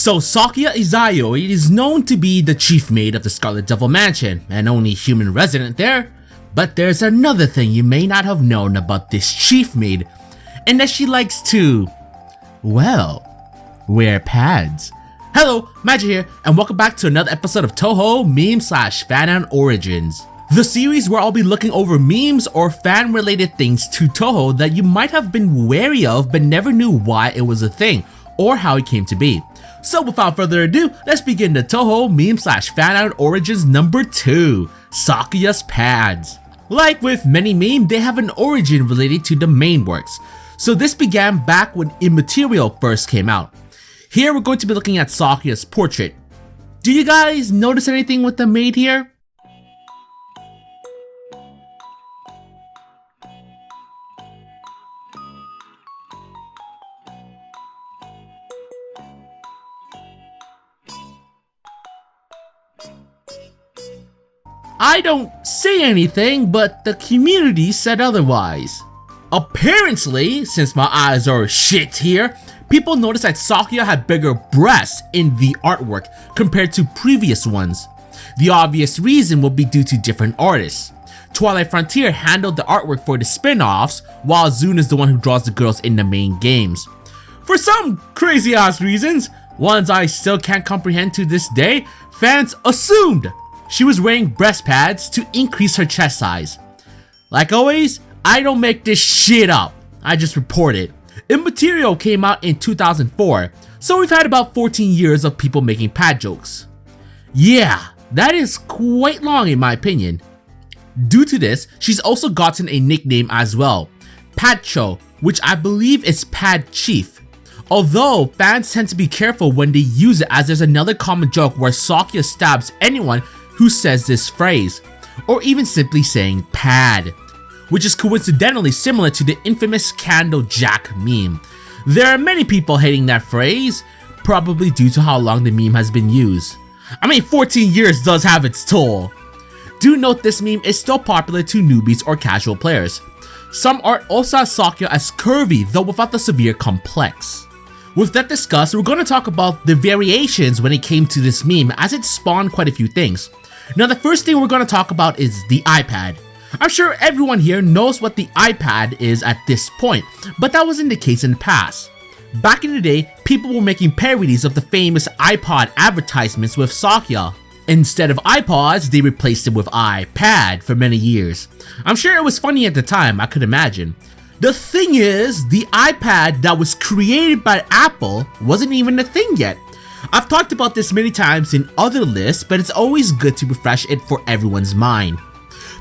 So Sakuya Izayoi is known to be the chief maid of the Scarlet Devil Mansion and only human resident there. But there's another thing you may not have known about this chief maid, and that she likes to, well, wear pads. Hello, Magi here, and welcome back to another episode of Touhou meme/Fanon Origins. The series where I'll be looking over memes or fan related things to Touhou that you might have been wary of but never knew why it was a thing or how it came to be. So without further ado, let's begin the Touhou meme/Fanon Origins number 2, Sakuya's pads. Like with many memes, they have an origin related to the main works. So this began back when Immaterial first came out. Here we're going to be looking at Sakuya's portrait. Do you guys notice anything with the maid here? I don't see anything, but the community said otherwise. Apparently, since my eyes are shit here, people noticed that Sakuya had bigger breasts in the artwork compared to previous ones. The obvious reason would be due to different artists. Twilight Frontier handled the artwork for the spin-offs, while Zune is the one who draws the girls in the main games. For some crazy ass reasons, ones I still can't comprehend to this day, fans assumed she was wearing breast pads to increase her chest size. Like always, I don't make this shit up, I just report it. Immaterial came out in 2004, so we've had about 14 years of people making pad jokes. Yeah, that is quite long in my opinion. Due to this, she's also gotten a nickname as well, Padcho, which I believe is Pad Chief. Although fans tend to be careful when they use it, as there's another common joke where Sakuya stabs anyone who says this phrase, or even simply saying pad, which is coincidentally similar to the infamous Candle Jack meme. There are many people hating that phrase, probably due to how long the meme has been used. I mean, 14 years does have its toll. Do note this meme is still popular to newbies or casual players. Some art also has Sakuya as curvy, though without the severe complex. With that discussed, we're going to talk about the variations when it came to this meme, as it spawned quite a few things. Now the first thing we're going to talk about is the iPad. I'm sure everyone here knows what the iPad is at this point, but that wasn't the case in the past. Back in the day, people were making parodies of the famous iPod advertisements with Sakuya. Instead of iPods, they replaced it with iPad for many years. I'm sure it was funny at the time, I could imagine. The thing is, the iPad that was created by Apple wasn't even a thing yet. I've talked about this many times in other lists, but it's always good to refresh it for everyone's mind.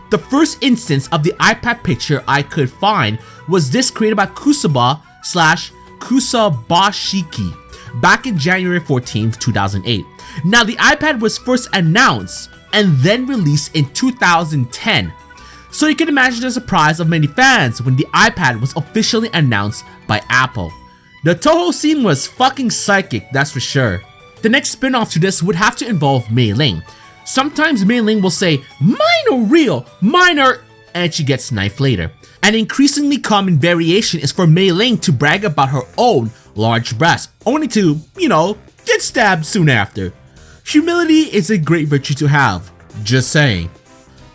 The first instance of the iPad picture I could find was this created by Kusabashiki back in January 14th, 2008. Now the iPad was first announced and then released in 2010. So you can imagine the surprise of many fans when the iPad was officially announced by Apple. The Touhou scene was fucking psychic, that's for sure. The next spin-off to this would have to involve Mei Ling. Sometimes Mei Ling will say, "Mine are real, mine are," and she gets knifed later. An increasingly common variation is for Mei Ling to brag about her own large breasts, only to, get stabbed soon after. Humility is a great virtue to have, just saying.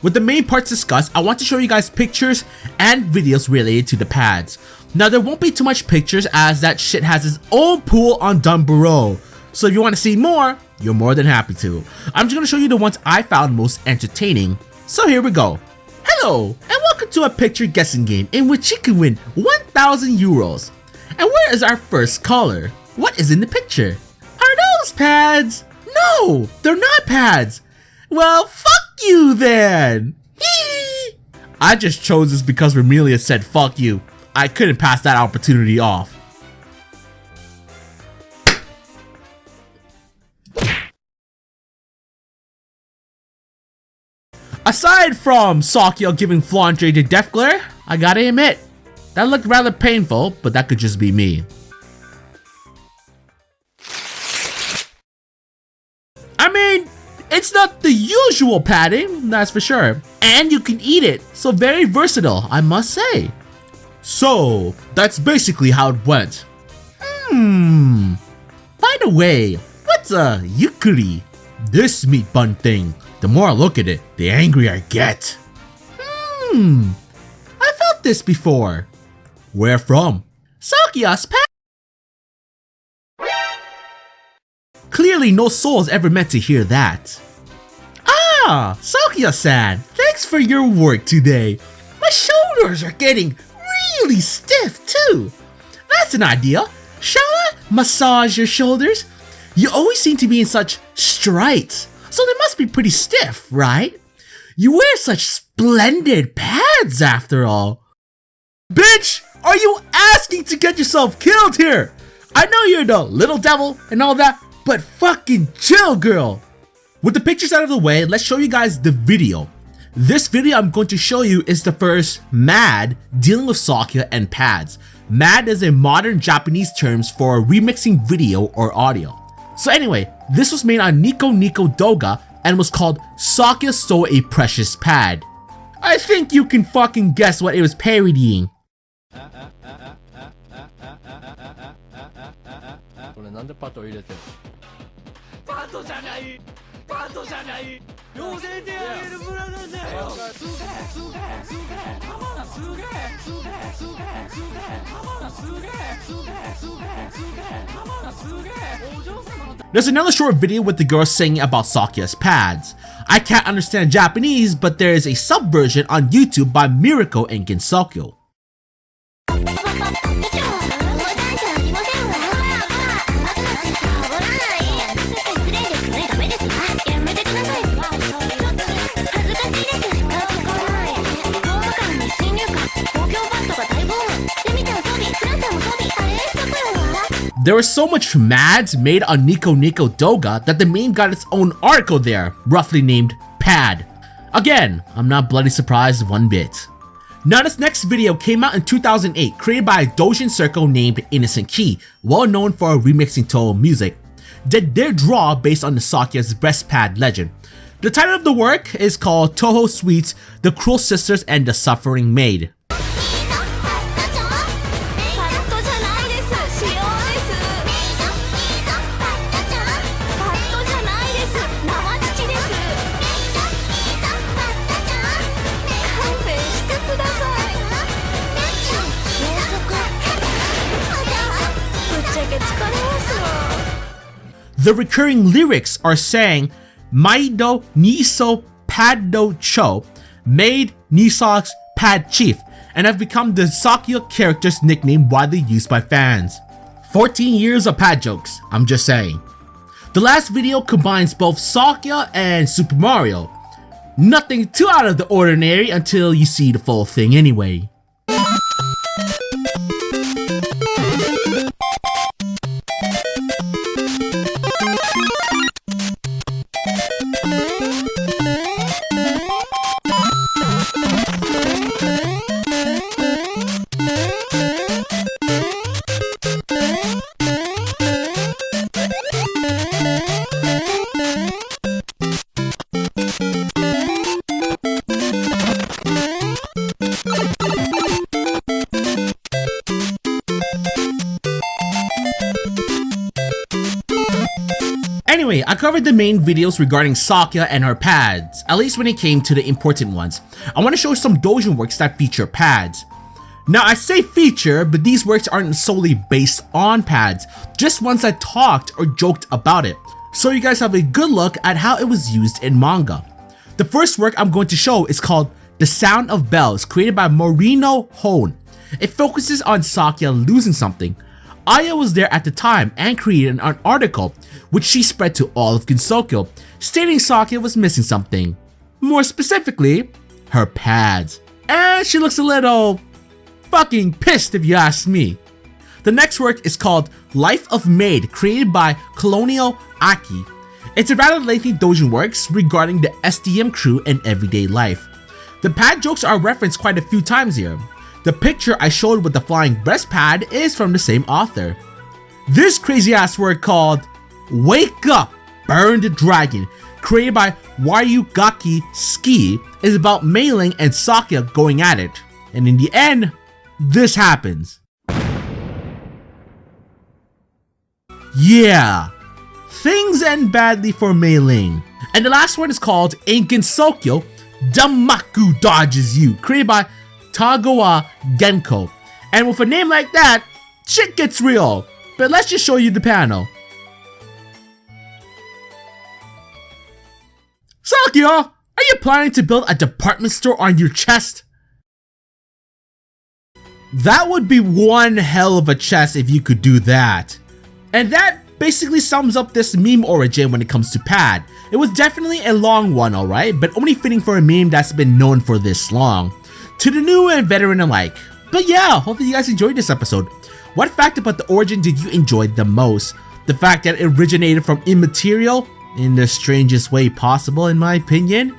With the main parts discussed, I want to show you guys pictures and videos related to the pads. Now there won't be too much pictures, as that shit has its own pool on down below. So if you want to see more, you're more than happy to. I'm just going to show you the ones I found most entertaining. So here we go. Hello, and welcome to a picture guessing game in which you can win 1,000 euros. And where is our first caller? What is in the picture? Are those pads? No, they're not pads. Well, fuck you then. I just chose this because Remelia said fuck you. I couldn't pass that opportunity off. Aside from Sakuya giving Flandre the death glare, I gotta admit, that looked rather painful, but that could just be me. I mean, it's not the usual padding, that's for sure. And you can eat it, so very versatile, I must say. So, that's basically how it went. By the way, That's a yukuri. This meat bun thing, the more I look at it, the angrier I get. I felt this before. Where from? Sakuya's past. Clearly no soul's ever meant to hear that. Ah, Sakuya-san, thanks for your work today. My shoulders are getting really stiff too. That's an idea. Shall I massage your shoulders? You always seem to be in such strides, so they must be pretty stiff, right? You wear such splendid pads after all. Bitch, are you asking to get yourself killed here? I know you're the little devil and all that, but fucking chill, girl. With the pictures out of the way, let's show you guys the video. This video I'm going to show you is the first MAD dealing with Sakuya and pads. MAD is a modern Japanese term for remixing video or audio. So anyway, this was made on Nico Nico Doga and was called Sakuya Stole a Precious Pad. I think you can fucking guess what it was parodying. There's another short video with the girl singing about Sakuya's pads. I can't understand Japanese, but there is a sub-version on YouTube by Miracle and Ginsokyo. There was so much MADs made on Nico Nico Doga that the meme got its own article there, roughly named Pad. Again, I'm not bloody surprised one bit. Now this next video came out in 2008, created by a doujin circle named Innocent Key, well known for remixing Touhou music. Did their draw based on the Sakuya's breast pad legend. The title of the work is called Touhou Suites, The Cruel Sisters and the Suffering Maid. The recurring lyrics are saying Maido Niso Paddo Cho, Maid Nisok's Pad Chief, and have become the Sakuya character's nickname widely used by fans. 14 years of pad jokes, I'm just saying. The last video combines both Sakuya and Super Mario. Nothing too out of the ordinary until you see the full thing anyway. Anyway, I covered the main videos regarding Sakuya and her pads, at least when it came to the important ones. I want to show some doujin works that feature pads. Now I say feature, but these works aren't solely based on pads, just ones that talked or joked about it, so you guys have a good look at how it was used in manga. The first work I'm going to show is called The Sound of Bells, created by Morino Hone. It focuses on Sakuya losing something. Aya was there at the time and created an article which she spread to all of Ginsokyo, stating Sakuya was missing something. More specifically, her pads. And she looks a little fucking pissed if you ask me. The next work is called Life of Maid, created by Colonial Aki. It's a rather lengthy doujin works regarding the SDM crew and everyday life. The pad jokes are referenced quite a few times here. The picture I showed with the flying breast pad is from the same author. This crazy ass work called Wake Up, Burn the Dragon, created by Wayugaki Ski, is about Mei-ling and Sakuya going at it. And in the end, this happens. Yeah, things end badly for Mei Ling. And the last one is called Enkin Sokyo Damaku Dodges You, created by Tagawa Genko. And with a name like that, shit gets real. But let's just show you the panel. Sakuya, are you planning to build a department store on your chest? That would be one hell of a chest if you could do that. And that basically sums up this meme origin when it comes to Pad. It was definitely a long one, alright, but only fitting for a meme that's been known for this long. To the new and veteran alike. But yeah, hopefully you guys enjoyed this episode. What fact about the origin did you enjoy the most? The fact that it originated from immaterial? In the strangest way possible, in my opinion?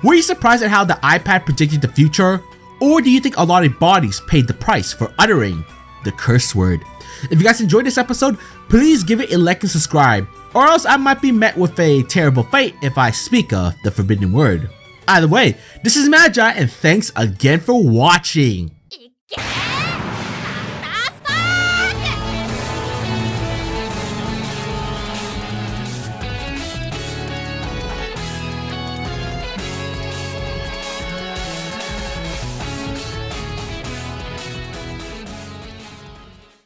Were you surprised at how the iPad predicted the future? Or do you think a lot of bodies paid the price for uttering the curse word? If you guys enjoyed this episode, please give it a like and subscribe, or else I might be met with a terrible fate if I speak of the forbidden word. Either way, this is Magi, and thanks again for watching.